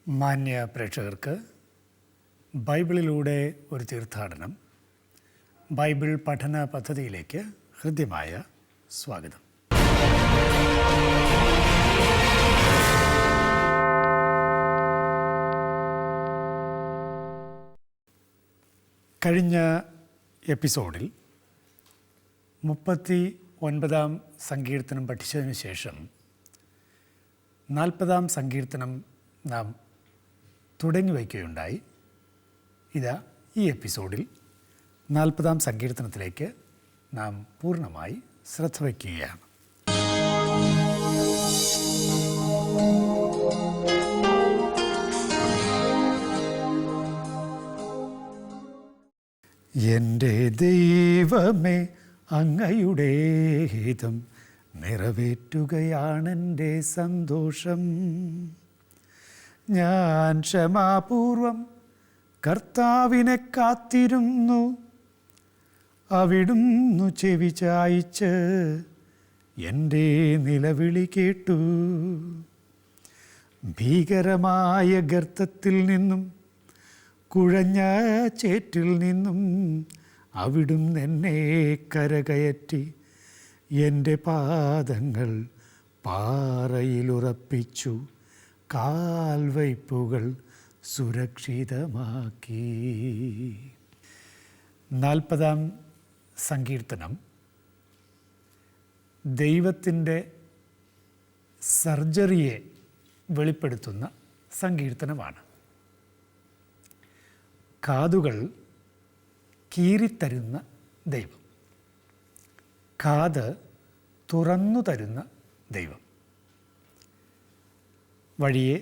മാന്യ പ്രേക്ഷകർക്ക് ബൈബിളിലൂടെ ഒരു തീർത്ഥാടനം ബൈബിൾ പഠന പദ്ധതിയിലേക്ക് ഹൃദ്യമായ സ്വാഗതം. കഴിഞ്ഞ എപ്പിസോഡിൽ 39 സങ്കീർത്തനം പഠിച്ചതിന് ശേഷം 40 സങ്കീർത്തനം നാം തുടങ്ങി വയ്ക്കുകയുണ്ടായി. ഇതാ ഈ എപ്പിസോഡിൽ 40 സങ്കീർത്തനത്തിലേക്ക് നാം പൂർണ്ണമായി ശ്രദ്ധ വയ്ക്കുകയാണ്. എൻ്റെ ദൈവമേ, അങ്ങയുടെ ഹിതം നിറവേറ്റുകയാണെൻ്റെ സന്തോഷം. ഞാൻ ക്ഷമാപൂർവം കർത്താവിനെ കാത്തിരുന്നു. അവിടുന്നു ചെവി ചായിച്ച് എൻ്റെ നിലവിളി കേട്ടു. ഭീകരമായ ഗർത്തത്തിൽ നിന്നും കുഴഞ്ഞ ചേറ്റിൽ നിന്നും അവിടുന്ന് എന്നെ കരകയറ്റി എൻ്റെ പാദങ്ങൾ പാറയിലുറപ്പിച്ചു, കാൽവയ്പ്പുകൾ സുരക്ഷിതമാക്കി. 40 സങ്കീർത്തനം ദൈവത്തിൻ്റെ സർജറിയെ വെളിപ്പെടുത്തുന്ന സങ്കീർത്തനമാണ്. കാതുകൾ കീറിത്തരുന്ന ദൈവം, കാത് തുറന്നു തരുന്ന ദൈവം വഴിയെ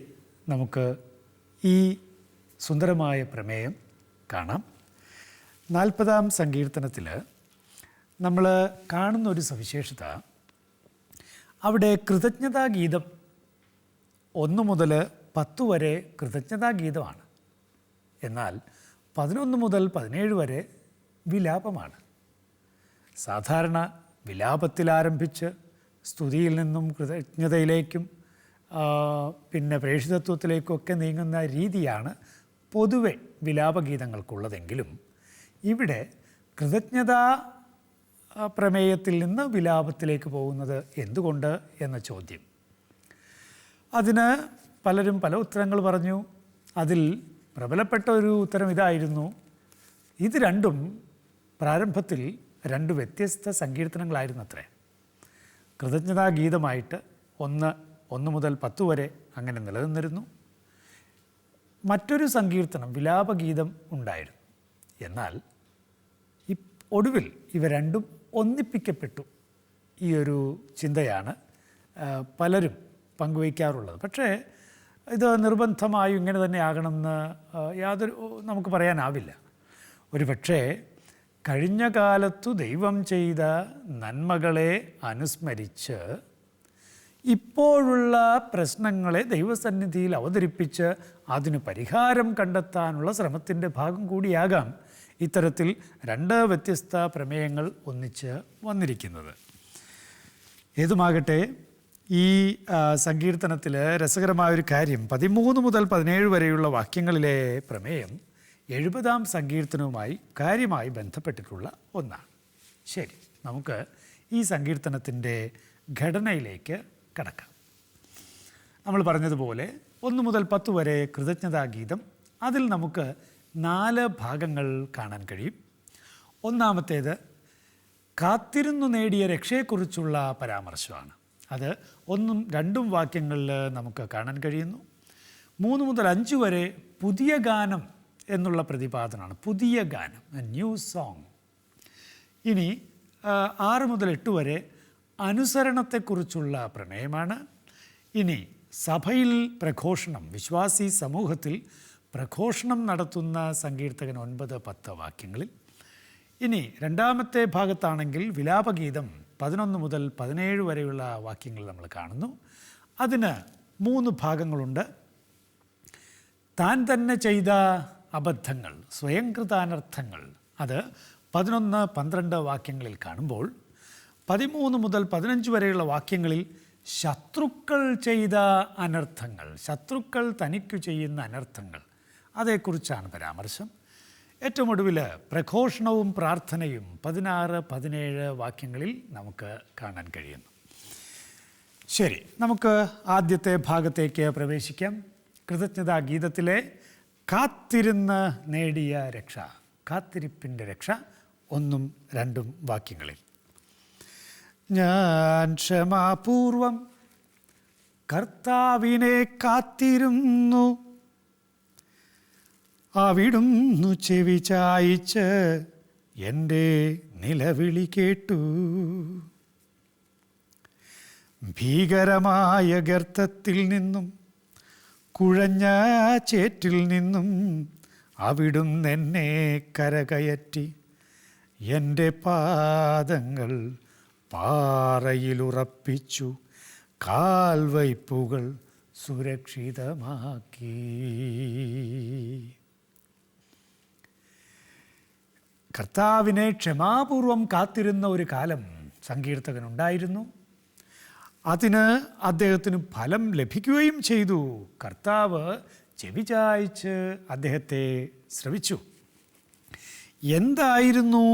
നമുക്ക് ഈ സുന്ദരമായ പ്രമേയം കാണാം. 40 സങ്കീർത്തനത്തിൽ നമ്മൾ കാണുന്ന ഒരു സവിശേഷത, അവിടെ കൃതജ്ഞതാഗീതം 1 മുതൽ 10 വരെ കൃതജ്ഞതാഗീതമാണ്. എന്നാൽ 11 മുതൽ 17 വരെ വിലാപമാണ്. സാധാരണ വിലാപത്തിൽ ആരംഭിച്ച് സ്തുതിയിൽ നിന്നും കൃതജ്ഞതയിലേക്കും പിന്നെ പ്രേഷിതത്വത്തിലേക്കൊക്കെ നീങ്ങുന്ന രീതിയാണ് പൊതുവെ വിലാപഗീതങ്ങൾക്കുള്ളതെങ്കിലും ഇവിടെ കൃതജ്ഞതാ പ്രമേയത്തിൽ നിന്ന് വിലാപത്തിലേക്ക് പോകുന്നത് എന്തുകൊണ്ട് എന്ന ചോദ്യം, അതിന് പലരും പല ഉത്തരങ്ങൾ പറഞ്ഞു. അതിൽ പ്രബലപ്പെട്ട ഒരു ഉത്തരം ഇതായിരുന്നു: ഇത് രണ്ടും പ്രാരംഭത്തിൽ 2 വ്യത്യസ്ത സങ്കീർത്തനങ്ങളായിരുന്നത്രേ. കൃതജ്ഞതാഗീതമായിട്ട് 1 മുതൽ 10 വരെ അങ്ങനെ നിലനിന്നിരുന്നു. മറ്റൊരു സങ്കീർത്തനം വിലാപഗീതം ഉണ്ടായിരുന്നു. എന്നാൽ ഒടുവിൽ ഇവ രണ്ടും ഒന്നിപ്പിക്കപ്പെട്ടു. ഈ ഒരു ചിന്തയാണ് പലരും പങ്കുവയ്ക്കാറുള്ളത്. പക്ഷേ ഇത് നിർബന്ധമായും ഇങ്ങനെ തന്നെ ആകണമെന്ന് നമുക്ക് പറയാനാവില്ല. ഒരു പക്ഷേ കഴിഞ്ഞ കാലത്തു ദൈവം ചെയ്ത നന്മകളെ അനുസ്മരിച്ച് ഇപ്പോഴുള്ള പ്രശ്നങ്ങളെ ദൈവസന്നിധിയിൽ അവതരിപ്പിച്ച് അതിന് പരിഹാരം കണ്ടെത്താനുള്ള ശ്രമത്തിൻ്റെ ഭാഗം കൂടിയാകാം ഇത്തരത്തിൽ 2 വ്യത്യസ്ത പ്രമേയങ്ങൾ ഒന്നിച്ച് വന്നിരിക്കുന്നത്. ഏതുമാകട്ടെ, ഈ സങ്കീർത്തനത്തിൽ രസകരമായൊരു കാര്യം, 13 മുതൽ 17 വരെയുള്ള വാക്യങ്ങളിലെ പ്രമേയം 70 സങ്കീർത്തനവുമായി കാര്യമായി ബന്ധപ്പെട്ടിട്ടുള്ള ഒന്നാണ്. ശരി, നമുക്ക് ഈ സങ്കീർത്തനത്തിൻ്റെ ഘടനയിലേക്ക് കടക്കാം. നമ്മൾ പറഞ്ഞതുപോലെ 1 മുതൽ 10 വരെ കൃതജ്ഞതാഗീതം. അതിൽ നമുക്ക് 4 ഭാഗങ്ങൾ കാണാൻ കഴിയും. ഒന്നാമത്തേത് കാത്തിരുന്നു നേടിയ രക്ഷയെക്കുറിച്ചുള്ള പരാമർശമാണ്. അത് 1ഉം 2ഉം വാക്യങ്ങളിൽ നമുക്ക് കാണാൻ കഴിയുന്നു. 3 മുതൽ 5 വരെ പുതിയ ഗാനം എന്നുള്ള പ്രതിപാദനമാണ്. പുതിയ ഗാനം, ന്യൂ സോങ്. ഇനി 6 മുതൽ 8 വരെ അനുസരണത്തെക്കുറിച്ചുള്ള പ്രമേയമാണ്. ഇനി സഭയിൽ പ്രഘോഷണം, വിശ്വാസി സമൂഹത്തിൽ പ്രഘോഷണം നടത്തുന്ന സങ്കീർത്തകൻ 9, 10 വാക്യങ്ങളിൽ. ഇനി 2ാമത്തെ ഭാഗത്താണെങ്കിൽ വിലാപഗീതം 11 മുതൽ 17 വരെയുള്ള വാക്യങ്ങൾ നമ്മൾ കാണുന്നു. അതിന് 3 ഭാഗങ്ങളുണ്ട്. താൻ തന്നെ ചെയ്ത അബദ്ധങ്ങൾ, സ്വയംകൃതാനർത്ഥങ്ങൾ, അത് 11, 12 വാക്യങ്ങളിൽ കാണുമ്പോൾ 13 മുതൽ 15 വരെയുള്ള വാക്യങ്ങളിൽ ശത്രുക്കൾ ചെയ്ത അനർത്ഥങ്ങൾ, ശത്രുക്കൾ തനിക്കു ചെയ്യുന്ന അനർത്ഥങ്ങൾ, അതേക്കുറിച്ചാണ് പരാമർശം. ഏറ്റവും ഒടുവിൽ പ്രഘോഷണവും പ്രാർത്ഥനയും 16-17 വാക്യങ്ങളിൽ നമുക്ക് കാണാൻ കഴിയുന്നു. ശരി, നമുക്ക് ആദ്യത്തെ ഭാഗത്തേക്ക് പ്രവേശിക്കാം. കൃതജ്ഞതാ ഗീതത്തിലെ കാത്തിരുന്ന് നേടിയ രക്ഷ, കാത്തിരിപ്പിൻ്റെ രക്ഷ 1-2 വാക്യങ്ങളിൽ. ഞാൻ ക്ഷമാപൂർവം കർത്താവിനെ കാത്തിരുന്നു, അവിടുന്നു ചെവി ചായിച്ച് എൻ്റെ നിലവിളി കേട്ടു. ഭീകരമായ ഗർത്തത്തിൽ നിന്നും കുഴഞ്ഞ ചേറ്റിൽ നിന്നും അവിടുന്ന് എന്നെ കരകയറ്റി. എൻ്റെ പാദങ്ങൾ പാറയിലുറപ്പിച്ചു, കാൽവയ്പ്പുകൾ സുരക്ഷിതമാക്കി. കർത്താവിനെ ക്ഷമാപൂർവം കാത്തിരുന്ന ഒരു കാലം സങ്കീർത്തകനുണ്ടായിരുന്നു. അതിന് അദ്ദേഹത്തിന് ഫലം ലഭിക്കുകയും ചെയ്തു. കർത്താവ് ചെവി ചായ്ച്ച് അദ്ദേഹത്തെ ശ്രവിച്ചു. എന്തായിരുന്നു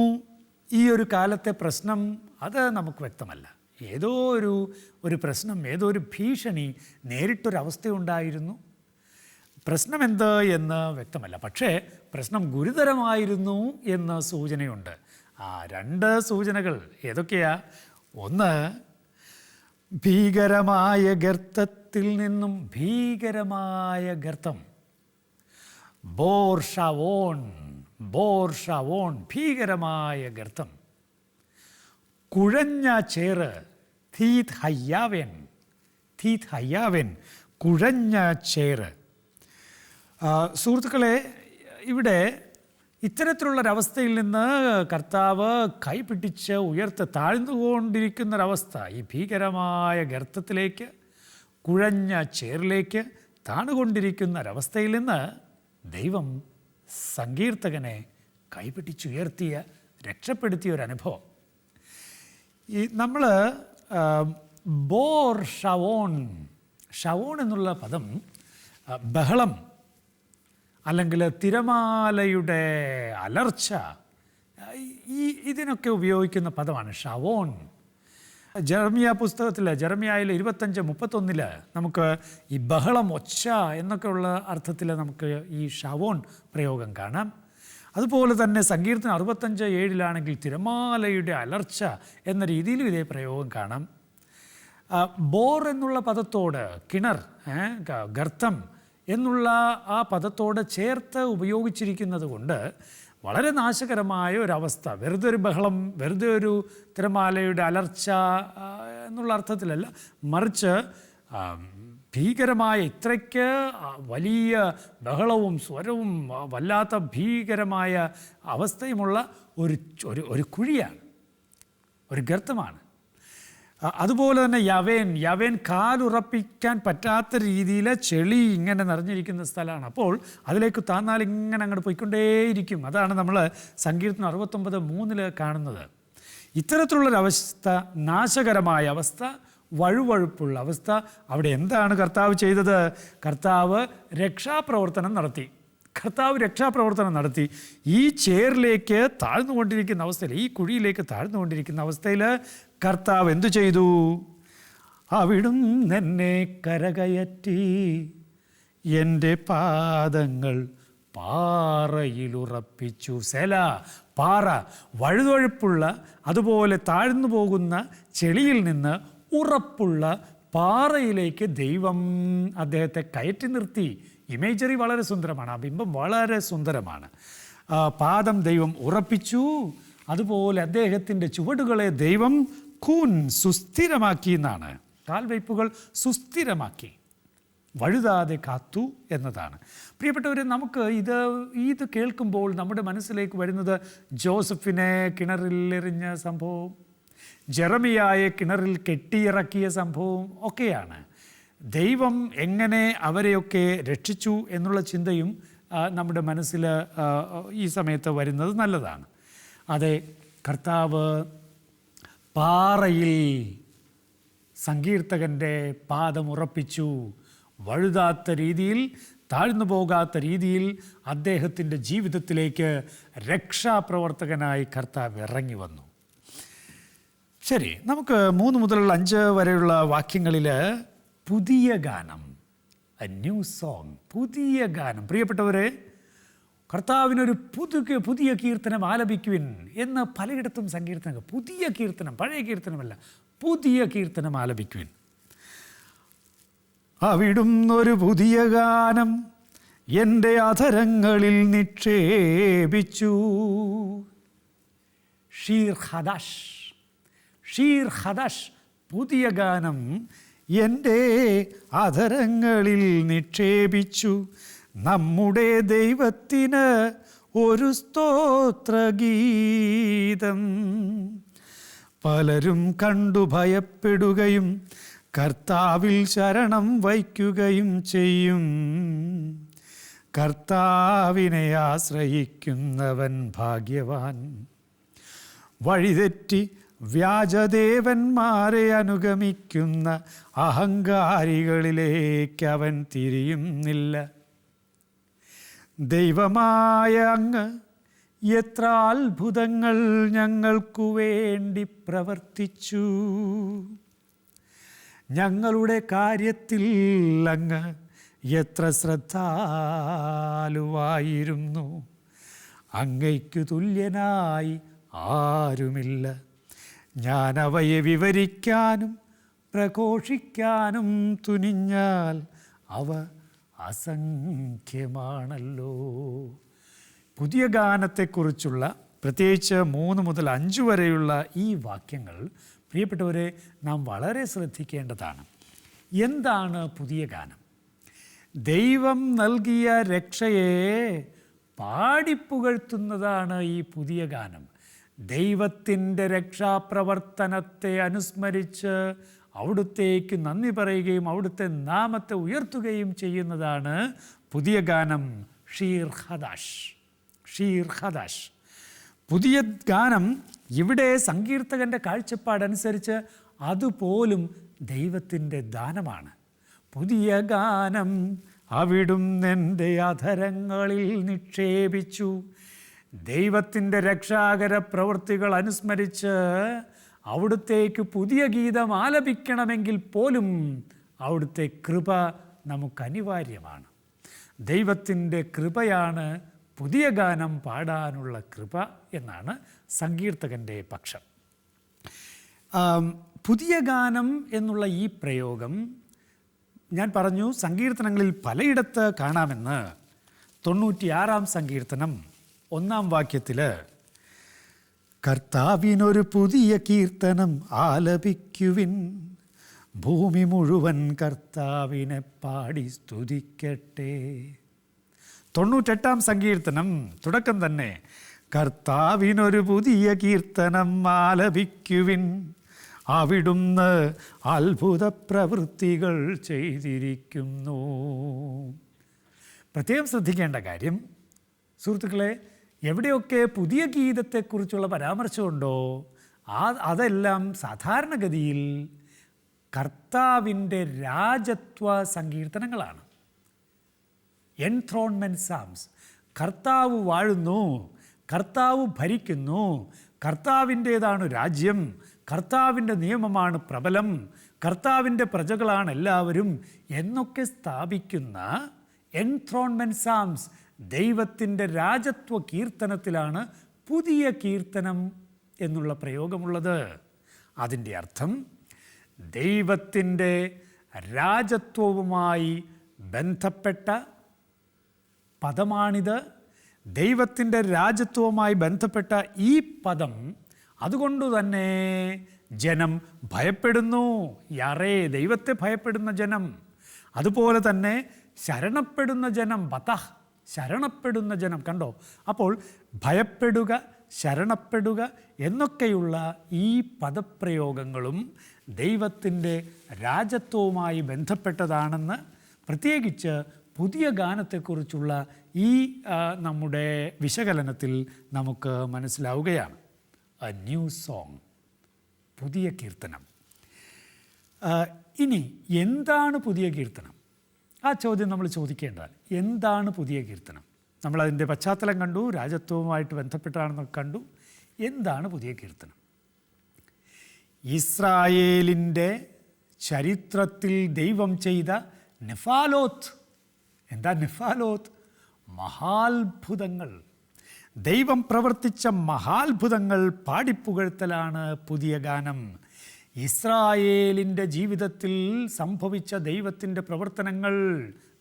ഈ ഒരു കാലത്തെ പ്രശ്നം? അത് നമുക്ക് വ്യക്തമല്ല. ഏതോ ഒരു പ്രശ്നം, ഏതോ ഒരു ഭീഷണി നേരിട്ടൊരവസ്ഥയുണ്ടായിരുന്നു. പ്രശ്നം എന്ത് എന്ന് വ്യക്തമല്ല. പക്ഷേ പ്രശ്നം ഗുരുതരമായിരുന്നു എന്ന സൂചനയുണ്ട്. 2 സൂചനകൾ ഏതൊക്കെയാ? ഒന്ന്, ഭീകരമായ ഗർത്തത്തിൽ നിന്നും, ഭീകരമായ ഗർത്തം, ബോർ ഷാവോൺ, ഭീകരമായ ഗർത്തം. കുഴഞ്ഞ ചേറ്, തീത് ഹയ്യാവേൻ, കുഴഞ്ഞ ചേറ്. സുഹൃത്തുക്കളെ, ഇവിടെ ഇത്തരത്തിലുള്ളൊരവസ്ഥയിൽ നിന്ന് കർത്താവ് കൈപിടിച്ച് താഴ്ന്നുകൊണ്ടിരിക്കുന്നൊരവസ്ഥ, ഈ ഭീകരമായ ഗർത്തത്തിലേക്ക്, കുഴഞ്ഞ ചേറിലേക്ക് താണുകൊണ്ടിരിക്കുന്നൊരവസ്ഥയിൽ നിന്ന് ദൈവം സങ്കീർത്തകനെ കൈപിടിച്ചുയർത്തിയ, രക്ഷപ്പെടുത്തിയ ഒരനുഭവം. ഈ നമ്മൾ ബോർ ഷവോൺ എന്നുള്ള പദം ബഹളം അല്ലെങ്കിൽ തിരമാലയുടെ അലർച്ച, ഇതിനൊക്കെ ഉപയോഗിക്കുന്ന പദമാണ് ഷവോൺ. ജെറമ്യ പുസ്തകത്തിൽ, ജെറമ്യായിൽ 25:31 നമുക്ക് ഈ ബഹളം, ഒച്ച എന്നൊക്കെയുള്ള അർത്ഥത്തിൽ നമുക്ക് ഈ ഷവോൺ പ്രയോഗം കാണാം. അതുപോലെ തന്നെ സങ്കീർത്തനം 65:7 തിരമാലയുടെ അലർച്ച എന്ന രീതിയിലും ഇതേ പ്രയോഗം കാണാം. ബോർ എന്നുള്ള പദത്തോട്, കിണർ, ഗർത്തം എന്നുള്ള ആ പദത്തോട് ചേർത്ത് ഉപയോഗിച്ചിരിക്കുന്നത് കൊണ്ട് വളരെ നാശകരമായ ഒരവസ്ഥ. വെറുതെ ഒരു ബഹളം, വെറുതെ ഒരു തിരമാലയുടെ അലർച്ച എന്നുള്ള അർത്ഥത്തിലല്ല, മറിച്ച് ഭീകരമായ, ഇത്രയ്ക്ക് വലിയ ബഹളവും സ്വരവും വല്ലാത്ത ഭീകരമായ അവസ്ഥയുമുള്ള ഒരു കുഴിയാണ്, ഒരു ഗർത്തമാണ്. അതുപോലെ തന്നെ യവേൻ കാലുറപ്പിക്കാൻ പറ്റാത്ത രീതിയിൽ ചെളി ഇങ്ങനെ നിറഞ്ഞിരിക്കുന്ന സ്ഥലമാണ്. അപ്പോൾ അതിലേക്ക് താന്നാൽ ഇങ്ങനെ അങ്ങോട്ട് പോയിക്കൊണ്ടേയിരിക്കും. അതാണ് നമ്മൾ സങ്കീർത്തനം 69:3 കാണുന്നത്. ഇത്തരത്തിലുള്ളൊരവസ്ഥ, നാശകരമായ അവസ്ഥ, വഴുവഴുപ്പുള്ള അവസ്ഥ. അവിടെ എന്താണ് കർത്താവ് ചെയ്തത്? കർത്താവ് രക്ഷാപ്രവർത്തനം നടത്തി. ഈ ചേറിലേക്ക് താഴ്ന്നുകൊണ്ടിരിക്കുന്ന അവസ്ഥയിൽ, ഈ കുഴിയിലേക്ക് താഴ്ന്നുകൊണ്ടിരിക്കുന്ന അവസ്ഥയിൽ കർത്താവ് എന്തു ചെയ്തു? അവിടുന്ന് എന്നെ കരകയറ്റി, എൻ്റെ പാദങ്ങൾ പാറയിലുറപ്പിച്ചു. സെല, പാറ, വഴുതൊഴുപ്പുള്ള, അതുപോലെ താഴ്ന്നു പോകുന്ന ചെളിയിൽ നിന്ന് ഉറപ്പുള്ള പാറയിലേക്ക് ദൈവം അദ്ദേഹത്തെ കയറ്റി നിർത്തി. ഇമേജറി വളരെ സുന്ദരമാണ്, ആ ബിംബം വളരെ സുന്ദരമാണ്. പാദം ദൈവം ഉറപ്പിച്ചു. അതുപോലെ അദ്ദേഹത്തിൻ്റെ ചുവടുകളെ ദൈവം സുസ്ഥിരമാക്കി എന്നാണ്. കാൽവയ്പ്പുകൾ സുസ്ഥിരമാക്കി, വഴുതാതെ കാത്തു എന്നതാണ്. പ്രിയപ്പെട്ടവരെ, നമുക്ക് ഇത് കേൾക്കുമ്പോൾ നമ്മുടെ മനസ്സിലേക്ക് വരുന്നത് ജോസഫിനെ കിണറിൽ എറിഞ്ഞ സംഭവം, ജെറമിയായെ കിണറിൽ കെട്ടിയിറക്കിയ സംഭവം ഒക്കെയാണ്. ദൈവം എങ്ങനെ അവരെയൊക്കെ രക്ഷിച്ചു എന്നുള്ള ചിന്തയും നമ്മുടെ മനസ്സിൽ ഈ സമയത്ത് വരുന്നത് നല്ലതാണ്. അതെ, കർത്താവ് പാറയിൽ സങ്കീർത്തകൻ്റെ പാദമുറപ്പിച്ചു. വഴുതാത്ത രീതിയിൽ, താഴ്ന്നു പോകാത്ത രീതിയിൽ അദ്ദേഹത്തിൻ്റെ ജീവിതത്തിലേക്ക് രക്ഷാപ്രവർത്തകനായി കർത്താവ് ഇറങ്ങി വന്നു. ശരി, നമുക്ക് 3 മുതൽ 5 വരെയുള്ള വാക്യങ്ങളിൽ പുതിയ ഗാനം, എ ന്യൂ സോങ്, പുതിയ ഗാനം. പ്രിയപ്പെട്ടവരെ, കർത്താവിനൊരു പുതിയ കീർത്തനം ആലപിക്കുവിൻ എന്ന് പലയിടത്തും സങ്കീർത്തനം. പുതിയ കീർത്തനം, പഴയ കീർത്തനമല്ല, പുതിയ കീർത്തനം ആലപിക്കുവിൻ. അവിടുന്നൊരു പുതിയ ഗാനം എൻ്റെ അധരങ്ങളിൽ നിക്ഷേപിച്ചു. ഷീർ ഹദാഷ്, ഷീർ ഹദാഷ്, പുതിയ ഗാനം എൻ്റെ അധരങ്ങളിൽ നിക്ഷേപിച്ചു. നമ്മുടെ ദൈവത്തിന് ഒരു സ്തോത്രഗീതം. പലരും കണ്ടു ഭയപ്പെടുകയും കർത്താവിൽ ശരണം വയ്ക്കുകയും ചെയ്യും. കർത്താവിനെ ആശ്രയിക്കുന്നവൻ ഭാഗ്യവാൻ. വഴിതെറ്റി വ്യാജദേവന്മാരെ അനുഗമിക്കുന്ന അഹങ്കാരികളിലേക്ക് അവൻ തിരിയുന്നില്ല. ദൈവമായ അങ്ങ് എത്ര അത്ഭുതങ്ങൾ ഞങ്ങൾക്കു വേണ്ടി പ്രവർത്തിച്ചു. ഞങ്ങളുടെ കാര്യത്തിൽ അങ്ങ് എത്ര ശ്രദ്ധാലുവായിരുന്നു. അങ്ങയ്ക്കു തുല്യനായി ആരുമില്ല. ഞാൻ അവയെ വിവരിക്കാനും പ്രഘോഷിക്കാനും തുനിഞ്ഞാൽ അവ അസംഖ്യമാണല്ലോ. പുതിയ ഗാനത്തെക്കുറിച്ചുള്ള പ്രത്യേകിച്ച് 3 മുതൽ 5 വരെയുള്ള ഈ വാക്യങ്ങൾ പ്രിയപ്പെട്ടവരെ നാം വളരെ ശ്രദ്ധിക്കേണ്ടതാണ്. എന്താണ് പുതിയ ഗാനം? ദൈവം നൽകിയ രക്ഷയെ പാടിപ്പുകഴ്ത്തുന്നതാണ് ഈ പുതിയ ഗാനം. ദൈവത്തിൻ്റെ രക്ഷാപ്രവർത്തനത്തെ അനുസ്മരിച്ച് അവിടുത്തേക്ക് നന്ദി പറയുകയും അവിടുത്തെ നാമത്തെ ഉയർത്തുകയും ചെയ്യുന്നതാണ് പുതിയ ഗാനം. ഷീർ ഹദാഷ്, ഷീർ ഹദാഷ്. പുതിയ ഗാനം ഇവിടെ സങ്കീർത്തകൻ്റെ കാഴ്ചപ്പാടനുസരിച്ച് അതുപോലും ദൈവത്തിൻ്റെ ദാനമാണ്. പുതിയ ഗാനം അവിടുന്ന് എൻ്റെ അധരങ്ങളിൽ നിക്ഷേപിച്ചു. ദൈവത്തിൻ്റെ രക്ഷാകര പ്രവൃത്തികൾ അനുസ്മരിച്ച് അവിടുത്തേക്ക് പുതിയ ഗീതം ആലപിക്കണമെങ്കിൽ പോലും അവിടുത്തെ കൃപ നമുക്ക് അനിവാര്യമാണ്. ദൈവത്തിൻ്റെ കൃപയാണ് പുതിയ ഗാനം പാടാനുള്ള കൃപ എന്നാണ് സങ്കീർത്തകൻ്റെ പക്ഷം. പുതിയ ഗാനം എന്നുള്ള ഈ പ്രയോഗം ഞാൻ പറഞ്ഞു സങ്കീർത്തനങ്ങളിൽ പലയിടത്ത് കാണാമെന്ന്. 96-ാം സങ്കീർത്തനം 1-ാം വാക്യത്തിൽ കർത്താവിനൊരു പുതിയ കീർത്തനം ആലപിക്കുവിൻ, ഭൂമി മുഴുവൻ കർത്താവിനെ പാടി സ്തുതിക്കട്ടെ. 98-ാം സങ്കീർത്തനം തുടക്കം തന്നെ കർത്താവിനൊരു പുതിയ കീർത്തനം ആലപിക്കുവിൻ, അവിടുന്ന് അത്ഭുത പ്രവൃത്തികൾ ചെയ്തിരിക്കുന്നു. പ്രത്യേകം ശ്രദ്ധിക്കേണ്ട കാര്യം സുഹൃത്തുക്കളെ, എവിടെയൊക്കെ പുതിയ ഗീതത്തെക്കുറിച്ചുള്ള പരാമർശമുണ്ടോ അതെല്ലാം സാധാരണഗതിയിൽ കർത്താവിൻ്റെ രാജത്വ സങ്കീർത്തനങ്ങളാണ്. എൻത്രോൺമെൻറ്റ് സാംസ്. കർത്താവ് വാഴുന്നു, കർത്താവ് ഭരിക്കുന്നു, കർത്താവിൻ്റേതാണ് രാജ്യം, കർത്താവിൻ്റെ നിയമമാണ് പ്രബലം, കർത്താവിൻ്റെ പ്രജകളാണ് എല്ലാവരും എന്നൊക്കെ സ്ഥാപിക്കുന്ന എൻത്രോൺമെൻറ്റ് സാംസ്, ദൈവത്തിൻ്റെ രാജത്വ കീർത്തനത്തിലാണ് പുതിയ കീർത്തനം എന്നുള്ള പ്രയോഗമുള്ളത്. അതിൻ്റെ അർത്ഥം ദൈവത്തിൻ്റെ രാജത്വവുമായി ബന്ധപ്പെട്ട പദമാണിത്. ദൈവത്തിൻ്റെ രാജത്വവുമായി ബന്ധപ്പെട്ട ഈ പദം അതുകൊണ്ട് തന്നെ ജനം ഭയപ്പെടുന്നു. യാറേ, ദൈവത്തെ ഭയപ്പെടുന്ന ജനം. അതുപോലെ തന്നെ ശരണപ്പെടുന്ന ജനം, ബതഹ്, ശരണപ്പെടുന്ന ജനം. കണ്ടോ? അപ്പോൾ ഭയപ്പെടുക, ശരണപ്പെടുക എന്നൊക്കെയുള്ള ഈ പദപ്രയോഗങ്ങളും ദൈവത്തിൻ്റെ രാജത്വവുമായി ബന്ധപ്പെട്ടതാണെന്ന് പ്രത്യേകിച്ച് പുതിയ ഗാനത്തെക്കുറിച്ചുള്ള ഈ നമ്മുടെ വിശകലനത്തിൽ നമുക്ക് മനസ്സിലാവുകയാണ്. എ ന്യൂ സോങ്, പുതിയ കീർത്തനം. ഇനി എന്താണ് പുതിയ കീർത്തനം? ആ ചോദ്യം നമ്മൾ ചോദിക്കേണ്ടതാണ്. എന്താണ് പുതിയ കീർത്തനം? നമ്മളതിൻ്റെ പശ്ചാത്തലം കണ്ടു, രാജത്വവുമായിട്ട് ബന്ധപ്പെട്ടാണെന്നൊക്കെ കണ്ടു. എന്താണ് പുതിയ കീർത്തനം? ഇസ്രായേലിൻ്റെ ചരിത്രത്തിൽ ദൈവം ചെയ്ത നെഫാലോത്ത്. എന്താ നെഫാലോത്ത്? മഹാത്ഭുതങ്ങൾ. ദൈവം പ്രവർത്തിച്ച മഹാത്ഭുതങ്ങൾ പാടിപ്പുകഴ്ത്തലാണ് പുതിയ ഗാനം. ഇസ്രായേലിൻ്റെ ജീവിതത്തിൽ സംഭവിച്ച ദൈവത്തിൻ്റെ പ്രവർത്തനങ്ങൾ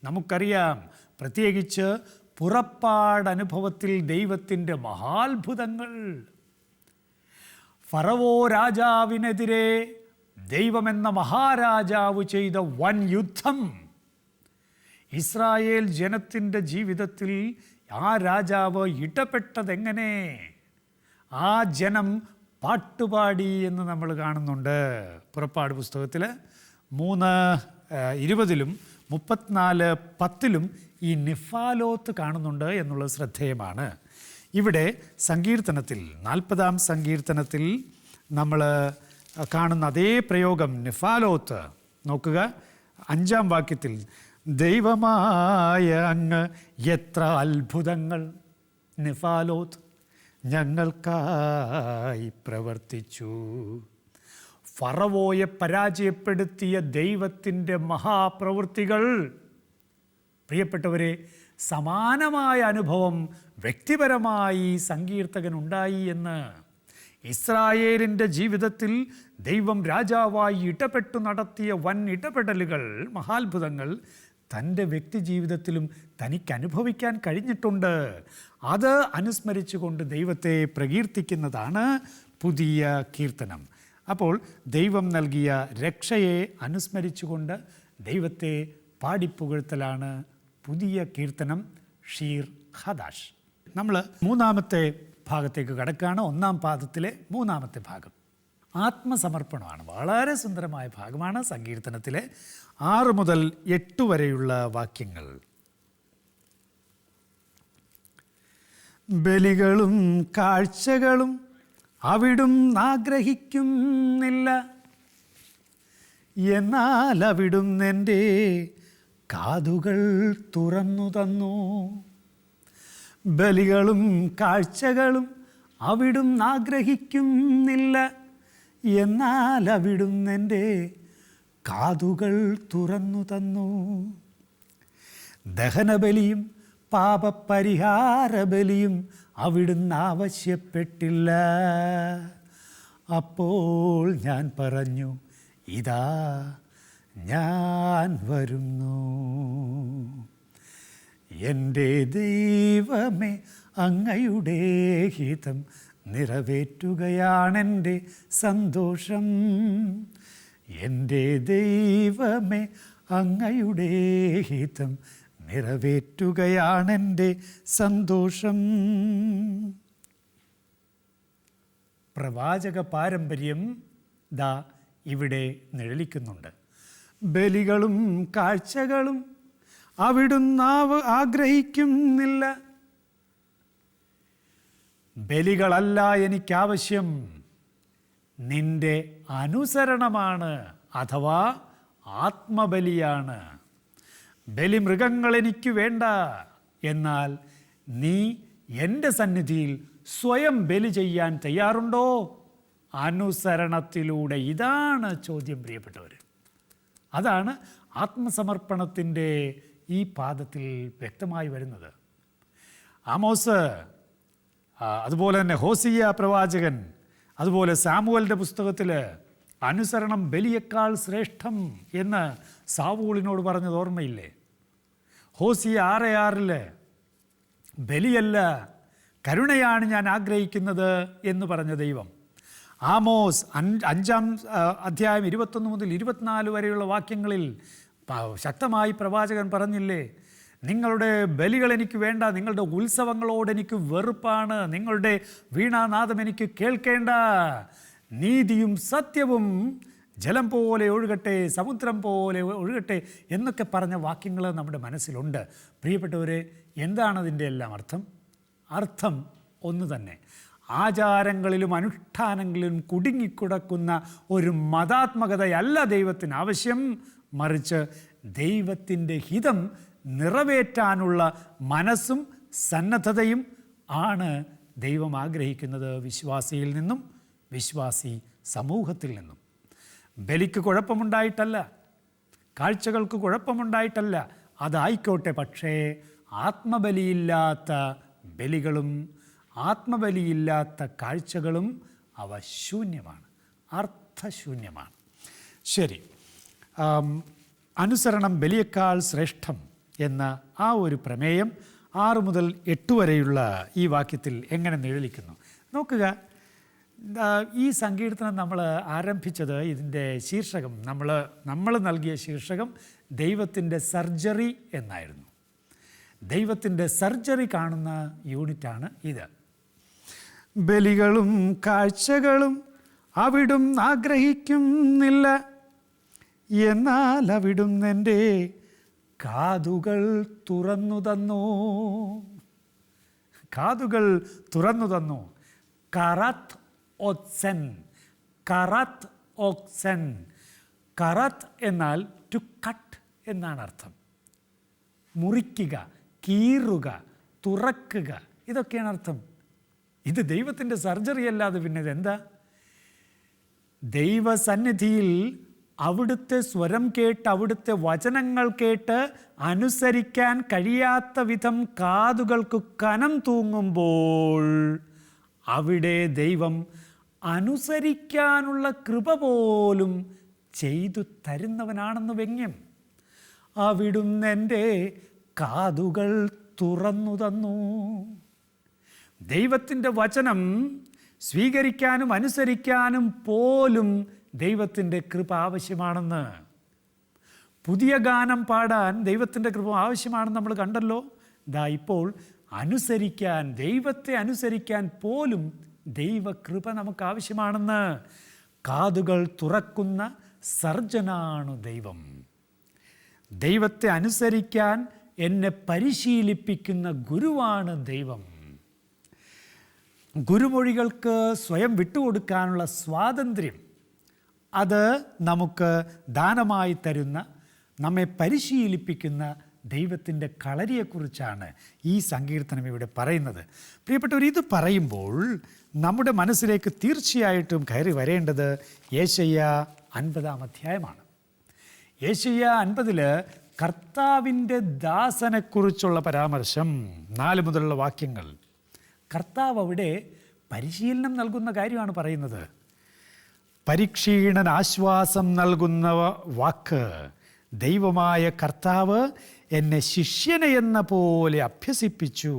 നമുക്കറിയാം. പ്രത്യേകിച്ച് പുറപ്പാടനുഭവത്തിൽ ദൈവത്തിൻ്റെ മഹാത്ഭുതങ്ങൾ. ഫറവോ രാജാവിനെതിരെ ദൈവമെന്ന മഹാരാജാവ് ചെയ്ത വൻ യുദ്ധം. ഇസ്രായേൽ ജനത്തിൻ്റെ ജീവിതത്തിൽ ആ രാജാവ് ഇടപെട്ടതെങ്ങനെ? ആ ജനം പാട്ടുപാടി എന്ന് നമ്മൾ കാണുന്നുണ്ട്. പുറപ്പാട് പുസ്തകത്തിൽ 3:20 34:10 ഈ നെഫാലോത്ത് കാണുന്നുണ്ട് എന്നുള്ളത് ശ്രദ്ധേയമാണ്. ഇവിടെ സങ്കീർത്തനത്തിൽ 40-ാം സങ്കീർത്തനത്തിൽ നമ്മൾ കാണുന്ന അതേ പ്രയോഗം നെഫാലോത്ത് നോക്കുക. 5-ാം വാക്യത്തിൽ ദൈവമായ അങ്ങ് എത്ര അത്ഭുതങ്ങൾ നെഫാലോത്ത് ഞങ്ങൾക്കായി പ്രവർത്തിച്ചു. ഫറവോയെ പരാജയപ്പെടുത്തിയ ദൈവത്തിൻ്റെ മഹാപ്രവൃത്തികൾ. പ്രിയപ്പെട്ടവരെ, സമാനമായ അനുഭവം വ്യക്തിപരമായി സങ്കീർത്തകനുണ്ടായി എന്ന്. ഇസ്രായേലിൻ്റെ ജീവിതത്തിൽ ദൈവം രാജാവായി ഇടപെട്ടു നടത്തിയ വൻ ഇടപെടലുകൾ, മഹാത്ഭുതങ്ങൾ തൻ്റെ വ്യക്തി ജീവിതത്തിലും തനിക്ക് അനുഭവിക്കാൻ കഴിഞ്ഞിട്ടുണ്ട്. അത് അനുസ്മരിച്ചുകൊണ്ട് ദൈവത്തെ പ്രകീർത്തിക്കുന്നതാണ് പുതിയ കീർത്തനം. അപ്പോൾ ദൈവം നൽകിയ രക്ഷയെ അനുസ്മരിച്ചുകൊണ്ട് ദൈവത്തെ പാടിപ്പുകഴ്ത്തലാണ് പുതിയ കീർത്തനം, ഷീർ ഖദാഷ്. നമ്മൾ 3-ാമത്തെ ഭാഗത്തേക്ക് കടക്കുകയാണ്. 1-ാം പാദത്തിലെ 3-ാമത്തെ ഭാഗം ആത്മസമർപ്പണമാണ്. വളരെ സുന്ദരമായ ഭാഗമാണ്. സങ്കീർത്തനത്തിലെ 6 മുതൽ 8 വരെയുള്ള വാക്യങ്ങൾ. ബലികളും കാഴ്ചകളും അവിടുന്ന് ആഗ്രഹിക്കുന്നില്ല, എന്നാൽ അവിടുന്ന് എൻ്റെ കാതുകൾ തുറന്നു തന്നു. ബലികളും കാഴ്ചകളും അവിടുന്ന് ആഗ്രഹിക്കുന്നില്ല, എന്നാൽ അവിടുന്ന് എൻ്റെ കാതുകൾ തുറന്നു തന്നു. ദഹനബലിയും പാപപരിഹാര ബലിയും അവിടുന്ന് ആവശ്യപ്പെട്ടില്ല. അപ്പോൾ ഞാൻ പറഞ്ഞു, ഇതാ ഞാൻ വരുന്നു. എൻ്റെ ദൈവമേ, അങ്ങയുടെ ഹിതം നിറവേറ്റുകയാണെൻ്റെ സന്തോഷം. എൻ്റെ ദൈവമേ, അങ്ങയുടെ ഹിതം നിറവേറ്റുകയാണെൻ്റെ സന്തോഷം. പ്രവാചക പാരമ്പര്യം ദാ ഇവിടെ നിഴലിക്കുന്നുണ്ട്. ബലികളും കാഴ്ചകളും അവിടുന്ന് ആഗ്രഹിക്കുന്നില്ല. ബലികളല്ല എനിക്കാവശ്യം, നിന്റെ അനുസരണമാണ്, അഥവാ ആത്മബലിയാണ്. ബലിമൃഗങ്ങൾ എനിക്ക് വേണ്ട, എന്നാൽ നീ എൻ്റെ സന്നിധിയിൽ സ്വയം ബലി ചെയ്യാൻ തയ്യാറുണ്ടോ? അനുസരണത്തിലൂടെ. ഇതാണ് ചോദ്യം, പ്രിയപ്പെട്ടവർ. അതാണ് ആത്മസമർപ്പണത്തിൻ്റെ ഈ പാദത്തിൽ വ്യക്തമായി വരുന്നത്. ആമോസ്, അതുപോലെ തന്നെ ഹോസിയ പ്രവാചകൻ, അതുപോലെ സാമുവലിൻ്റെ പുസ്തകത്തിൽ അനുസരണം ബലിയേക്കാൾ ശ്രേഷ്ഠം എന്ന് സാവൂളിനോട് പറഞ്ഞത് ഓർമ്മയില്ലേ? ഹോസിയ 6:6 ബലിയല്ല കരുണയാണ് ഞാൻ ആഗ്രഹിക്കുന്നത് എന്ന് പറഞ്ഞ ദൈവം. ആമോസ് 5-ാം അധ്യായം 21 മുതൽ 24 വരെയുള്ള വാക്യങ്ങളിൽ ശക്തമായി പ്രവാചകൻ പറഞ്ഞില്ലേ, നിങ്ങളുടെ ബലികൾ എനിക്ക് വേണ്ട, നിങ്ങളുടെ ഉത്സവങ്ങളോട് എനിക്ക് വെറുപ്പാണ്, നിങ്ങളുടെ വീണാനാദം എനിക്ക് കേൾക്കേണ്ട, നീതിയും സത്യവും ജലം പോലെ ഒഴുകട്ടെ, സമുദ്രം പോലെ ഒഴുകട്ടെ എന്നൊക്കെ പറഞ്ഞ വാക്യങ്ങൾ നമ്മുടെ മനസ്സിലുണ്ട്. പ്രിയപ്പെട്ടവരെ, എന്താണ് അതിൻ്റെ എല്ലാം അർത്ഥം? അർത്ഥം ഒന്ന് തന്നെ. ആചാരങ്ങളിലും അനുഷ്ഠാനങ്ങളിലും കുടുങ്ങിക്കിടക്കുന്ന ഒരു മതാത്മകതയല്ല ദൈവത്തിന് ആവശ്യം. മറിച്ച് ദൈവത്തിൻ്റെ ഹിതം നിറവേറ്റാനുള്ള മനസ്സും സന്നദ്ധതയും ആണ് ദൈവം ആഗ്രഹിക്കുന്നത് വിശ്വാസിയിൽ നിന്നും, വിശ്വാസി സമൂഹത്തിൽ നിന്നും. ബലിക്ക് കുഴപ്പമുണ്ടായിട്ടല്ല, കാഴ്ചകൾക്ക് കുഴപ്പമുണ്ടായിട്ടല്ല, അതായിക്കോട്ടെ. പക്ഷേ ആത്മബലിയില്ലാത്ത ബലികളും ആത്മബലിയില്ലാത്ത കാഴ്ചകളും അവ ശൂന്യമാണ്, അർത്ഥശൂന്യമാണ്. ശരി, അനുസരണം ബലിയേക്കാൾ ശ്രേഷ്ഠം എന്ന ആ ഒരു പ്രമേയം 6 മുതൽ 8 വരെയുള്ള ഈ വാക്യത്തിൽ എങ്ങനെ നിഴലിക്കുന്നു നോക്കുക. ഈ സങ്കീർത്തനം നമ്മൾ ആരംഭിച്ചത്, ഇതിൻ്റെ ശീർഷകം നമ്മൾ നൽകിയ ശീർഷകം ദൈവത്തിൻ്റെ സർജറി എന്നായിരുന്നു. ദൈവത്തിൻ്റെ സർജറി കാണുന്ന യൂണിറ്റാണ് ഇത്. ബലികളും കാഴ്ചകളും അവിടും ആഗ്രഹിക്കുന്നില്ല, എന്നാൽ അവിടുന്ന് എൻ്റെ കാതുകൾ തുറന്നു തന്നു. കാതുകൾ തുറന്നു തന്നു. കറത്ത് ഓക്സൻ, കറത്ത് ഓക്സൻ. കറത്ത് എന്നാൽ ടു കട്ട് എന്നാണ് അർത്ഥം. മുറിക്കുക, കീറുക, തുറക്കുക, ഇതൊക്കെയാണ് അർത്ഥം. ഇത് ദൈവത്തിൻ്റെ സർജറി അല്ലാതെ പിന്നെ ഇതെന്താ? ദൈവസന്നിധിയിൽ അവിടുത്തെ സ്വരം കേട്ട്, അവിടുത്തെ വചനങ്ങൾ കേട്ട് അനുസരിക്കാൻ കഴിയാത്ത വിധം കാതുകൾക്ക് കനം തൂങ്ങുമ്പോൾ അവിടെ ദൈവം അനുസരിക്കാനുള്ള കൃപ പോലും ചെയ്തു തരുന്നവനാണെന്ന് വ്യംഗ്യം. അവിടുന്ന് എൻ്റെ കാതുകൾ തുറന്നു തന്നു. ദൈവത്തിൻ്റെ വചനം സ്വീകരിക്കാനും അനുസരിക്കാനും പോലും ദൈവത്തിൻ്റെ കൃപ ആവശ്യമാണെന്ന്. പുതിയ ഗാനം പാടാൻ ദൈവത്തിൻ്റെ കൃപ ആവശ്യമാണെന്ന് നമ്മൾ കണ്ടല്ലോ. ഇപ്പോൾ അനുസരിക്കാൻ, ദൈവത്തെ അനുസരിക്കാൻ പോലും ദൈവകൃപ നമുക്ക് ആവശ്യമാണെന്ന്. കാതുകൾ തുറക്കുന്ന സർജനാണ് ദൈവം. ദൈവത്തെ അനുസരിക്കാൻ എന്നെ പരിശീലിപ്പിക്കുന്ന ഗുരുവാണ് ദൈവം. ഗുരുമൊഴികൾക്ക് സ്വയം വിട്ടുകൊടുക്കാനുള്ള സ്വാതന്ത്ര്യം അത് നമുക്ക് ദാനമായി തരുന്ന, നമ്മെ പരിശീലിപ്പിക്കുന്ന ദൈവത്തിൻ്റെ കളരിയെക്കുറിച്ചാണ് ഈ സങ്കീർത്തനം ഇവിടെ പറയുന്നത്. പ്രിയപ്പെട്ടവർ, ഇത് പറയുമ്പോൾ നമ്മുടെ മനസ്സിലേക്ക് തീർച്ചയായിട്ടും കയറി വരേണ്ടത് യേശയ്യാ 50-ാം അധ്യായമാണ്. യേശയ്യാ 50 കർത്താവിൻ്റെ ദാസനെക്കുറിച്ചുള്ള പരാമർശം, 4 മുതലുള്ള വാക്യങ്ങൾ. കർത്താവ് അവിടെ പരിശീലനം നൽകുന്ന കാര്യമാണ് പറയുന്നത്. പരിക്ഷീണൻ ആശ്വാസം നൽകുന്ന വാക്ക്. ദൈവമായ കർത്താവ് എന്നെ ശിഷ്യനെ എന്ന പോലെ അഭ്യസിപ്പിച്ചു.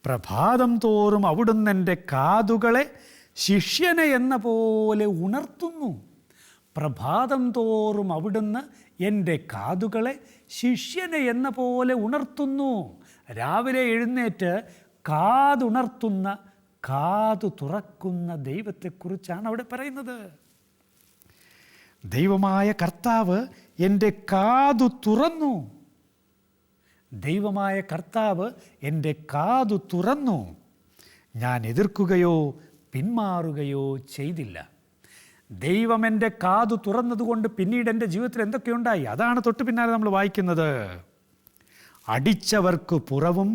പ്രഭാതം തോറും അവിടുന്ന് എൻ്റെ കാതുകളെ ശിഷ്യനെ എന്ന പോലെ ഉണർത്തുന്നു. പ്രഭാതം തോറും അവിടുന്ന് എൻ്റെ കാതുകളെ ശിഷ്യനെ എന്ന പോലെ ഉണർത്തുന്നു. രാവിലെ എഴുന്നേറ്റ് കാതുണർത്തുന്ന, കാതു തുറക്കുന്ന ദൈവത്തെക്കുറിച്ചാണ് അവിടെ പറയുന്നത്. ദൈവമായ കർത്താവ് എൻ്റെ കാതു തുറന്നു. ദൈവമായ കർത്താവ് എൻ്റെ കാതു തുറന്നു. ഞാൻ എതിർക്കുകയോ പിന്മാറുകയോ ചെയ്തില്ല. ദൈവം എൻ്റെ കാതു തുറന്നതുകൊണ്ട് പിന്നീട് എൻ്റെ ജീവിതത്തിൽ എന്തൊക്കെയുണ്ടായി? അതാണ് തൊട്ട് പിന്നാലെ നമ്മൾ വായിക്കുന്നത്. അടിച്ചവർക്ക് പുറവും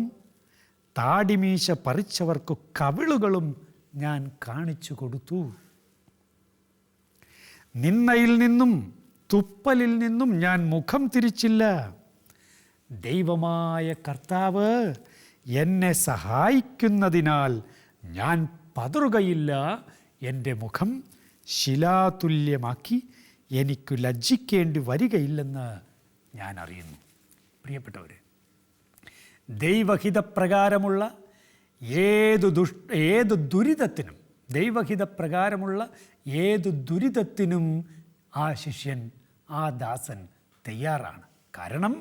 താടിമീശ പറിച്ചവർക്ക് കവിളുകളും ഞാൻ കാണിച്ചു കൊടുത്തു. നിന്നയിൽ നിന്നും തുപ്പലിൽ നിന്നും ഞാൻ മുഖം തിരിച്ചില്ല. ദൈവമായ കർത്താവ് എന്നെ സഹായിക്കുന്നതിനാൽ ഞാൻ പതറുകയില്ല. എൻ്റെ മുഖം ശിലാതുല്യമാക്കി എനിക്ക് ലജ്ജിക്കേണ്ടി വരികയില്ലെന്ന് ഞാൻ അറിയുന്നു. പ്രിയപ്പെട്ടവരെ, ദൈവഹിതപ്രകാരമുള്ള ഏതു ദുരിതത്തിനും, ദൈവഹിതപ്രകാരമുള്ള ഏതു ദുരിതത്തിനും ആ ശിഷ്യൻ, ആ ദാസൻ തയ്യാറാണ്. കാരണം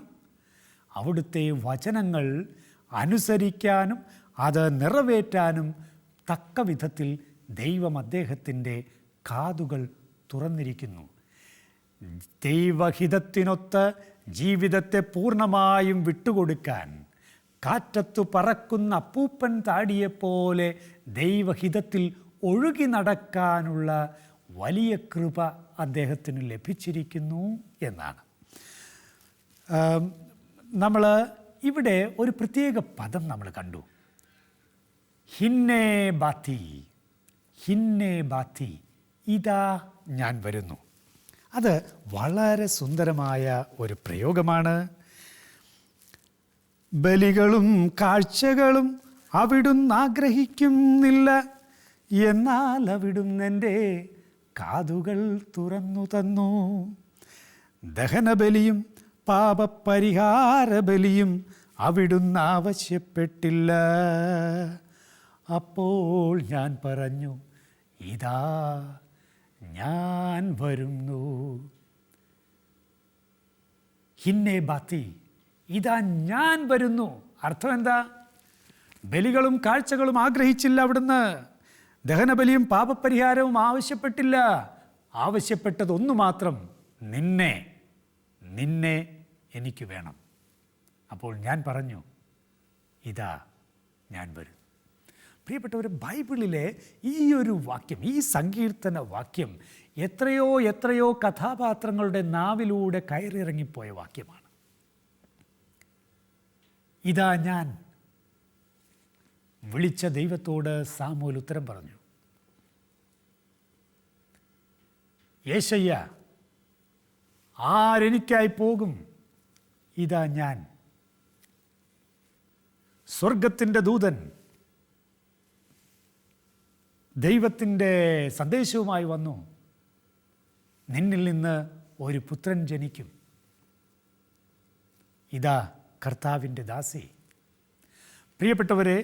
അവിടുത്തെ വചനങ്ങൾ അനുസരിക്കാനും അത് നിറവേറ്റാനും തക്ക വിധത്തിൽ ദൈവം അദ്ദേഹത്തിൻ്റെ കാതുകൾ തുറന്നിരിക്കുന്നു. ദൈവഹിതത്തിനൊത്ത് ജീവിതത്തെ പൂർണ്ണമായും വിട്ടുകൊടുക്കാൻ കാറ്റത്തു പറക്കുന്ന അപ്പൂപ്പൻ താടിയെപ്പോലെ ദൈവഹിതത്തിൽ ഒഴുകി നടക്കാനുള്ള വലിയ കൃപ അദ്ദേഹത്തിന് ലഭിച്ചിരിക്കുന്നു എന്നാണ്. നമ്മൾ ഇവിടെ ഒരു പ്രത്യേക പദം നമ്മൾ കണ്ടു, ഹിന്നെ ബാത്തി. ഹിന്നെ ബാത്തി, ഇതാ ഞാൻ വരുന്നു. അത് വളരെ സുന്ദരമായ ഒരു പ്രയോഗമാണ്. ബലികളും കാഴ്ചകളും അവിടുന്ന് ആഗ്രഹിക്കുന്നില്ല, എന്നാൽ അവിടുന്ന് എൻ്റെ കാതുകൾ തുറന്നു തന്നു. ദഹനബലിയും പാപപരിഹാര ബലിയും അവിടുന്ന് ആവശ്യപ്പെട്ടില്ല. അപ്പോൾ ഞാൻ പറഞ്ഞു, ഇതാ ഞാൻ വരുന്നു. ഹിന്നെ ബാത്തി, ഇതാ ഞാൻ വരുന്നു. അർത്ഥം എന്താ? ബലികളും കാഴ്ചകളും ആഗ്രഹിച്ചില്ല അവിടുന്ന്, ദഹനബലിയും പാപപരിഹാരവും ആവശ്യപ്പെട്ടില്ല. ആവശ്യപ്പെട്ടതൊന്നു മാത്രം, നിന്നെ എനിക്ക് വേണം. അപ്പോൾ ഞാൻ പറഞ്ഞു, ഇതാ ഞാൻ വരും. പ്രിയപ്പെട്ടവർ, ബൈബിളിലെ ഈ ഒരു വാക്യം, ഈ സങ്കീർത്തന വാക്യം എത്രയോ കഥാപാത്രങ്ങളുടെ നാവിലൂടെ കയറിയിറങ്ങിപ്പോയ വാക്യമാണ്. ഇതാ ഞാൻ. വിളിച്ച ദൈവത്തോട് സാമുവേൽ ഉത്തരം പറഞ്ഞു. യേശയ്യ, ആരെനിക്കായി പോകും? ഇതാ ഞാൻ. സ്വർഗത്തിൻ്റെ ദൂതൻ ദൈവത്തിൻ്റെ സന്ദേശവുമായി വന്നു, നിന്നിൽ നിന്ന് ഒരു പുത്രൻ ജനിക്കും. ഇതാ കർത്താവിൻ്റെ ദാസി. പ്രിയപ്പെട്ടവരെ,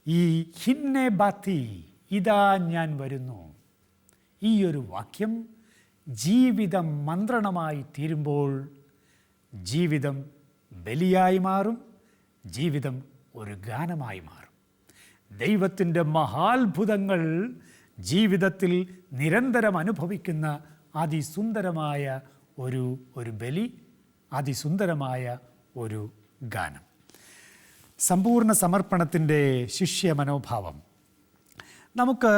ഈ ഹിന്നെ ബാത്തി, ഇതാ ഞാൻ വരുന്നു, ഈ ഒരു വാക്യം ജീവിതം മന്ത്രണമായി തീരുമ്പോൾ ജീവിതം ബലിയായി മാറും, ജീവിതം ഒരു ഗാനമായി മാറും. ദൈവത്തിൻ്റെ മഹാത്ഭുതങ്ങൾ ജീവിതത്തിൽ നിരന്തരം അനുഭവിക്കുന്ന അതിസുന്ദരമായ ഒരു ബലി, അതിസുന്ദരമായ ഒരു ഗാനം. സമ്പൂർണ്ണ സമർപ്പണത്തിൻ്റെ ശിഷ്യ മനോഭാവം. നമുക്ക്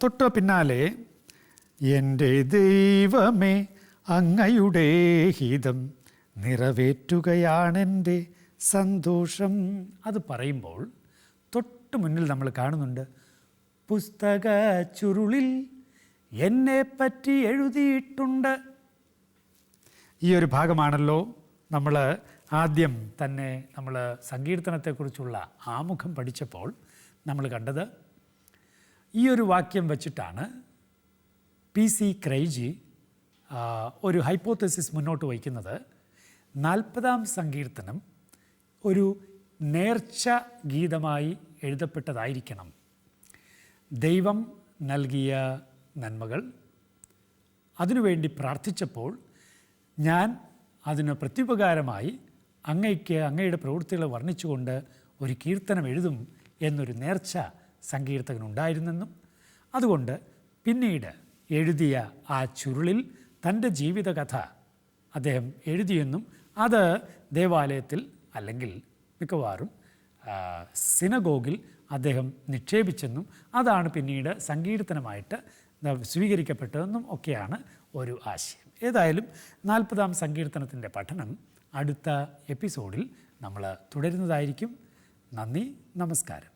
തൊട്ട് പിന്നാലെ, എൻ്റെ ദൈവമേ അങ്ങയുടെ ഹിതം നിറവേറ്റുകയാണെൻ്റെ സന്തോഷം, അത് പറയുമ്പോൾ തൊട്ട് മുന്നിൽ നമ്മൾ കാണുന്നുണ്ട്, പുസ്തക ചുരുളിൽ എന്നെപ്പറ്റി എഴുതിയിട്ടുണ്ട്. ഈ ഒരു ഭാഗമാണല്ലോ നമ്മൾ ആദ്യം തന്നെ നമ്മൾ സങ്കീർത്തനത്തെക്കുറിച്ചുള്ള ആമുഖം പഠിച്ചപ്പോൾ നമ്മൾ കണ്ടത്. ഈ ഒരു വാക്യം വച്ചിട്ടാണ് PC ക്രൈജി ഒരു ഹൈപ്പോത്തസിസ് മുന്നോട്ട് വയ്ക്കുന്നത്. 40-ാം സങ്കീർത്തനം ഒരു നേർച്ച ഗീതമായി എഴുതപ്പെട്ടതായിരിക്കണം. ദൈവം നൽകിയ നന്മകൾ, അതിനുവേണ്ടി പ്രാർത്ഥിച്ചപ്പോൾ ഞാൻ അതിന് പ്രത്യുപകാരമായി അങ്ങയുടെ പ്രവൃത്തികളെ വർണ്ണിച്ചുകൊണ്ട് ഒരു കീർത്തനം എഴുതും എന്നൊരു നേർച്ച സങ്കീർത്തകനുണ്ടായിരുന്നെന്നും, അതുകൊണ്ട് പിന്നീട് എഴുതിയ ആ ചുരുളിൽ തൻ്റെ ജീവിതകഥ അദ്ദേഹം എഴുതിയെന്നും അത് ദേവാലയത്തിൽ അല്ലെങ്കിൽ മിക്കവാറും സിനഗോഗിൽ അദ്ദേഹം നിക്ഷേപിച്ചെന്നും അതാണ് പിന്നീട് സങ്കീർത്തനമായിട്ട് സ്വീകരിക്കപ്പെട്ടതെന്നും ഒക്കെയാണ് ഒരു ആശയം. ഏതായാലും 40-ാം സങ്കീർത്തനത്തിൻ്റെ പഠനം അടുത്ത എപ്പിസോഡിൽ നമ്മൾ തുടരുന്നതായിരിക്കും. നന്ദി, നമസ്കാരം.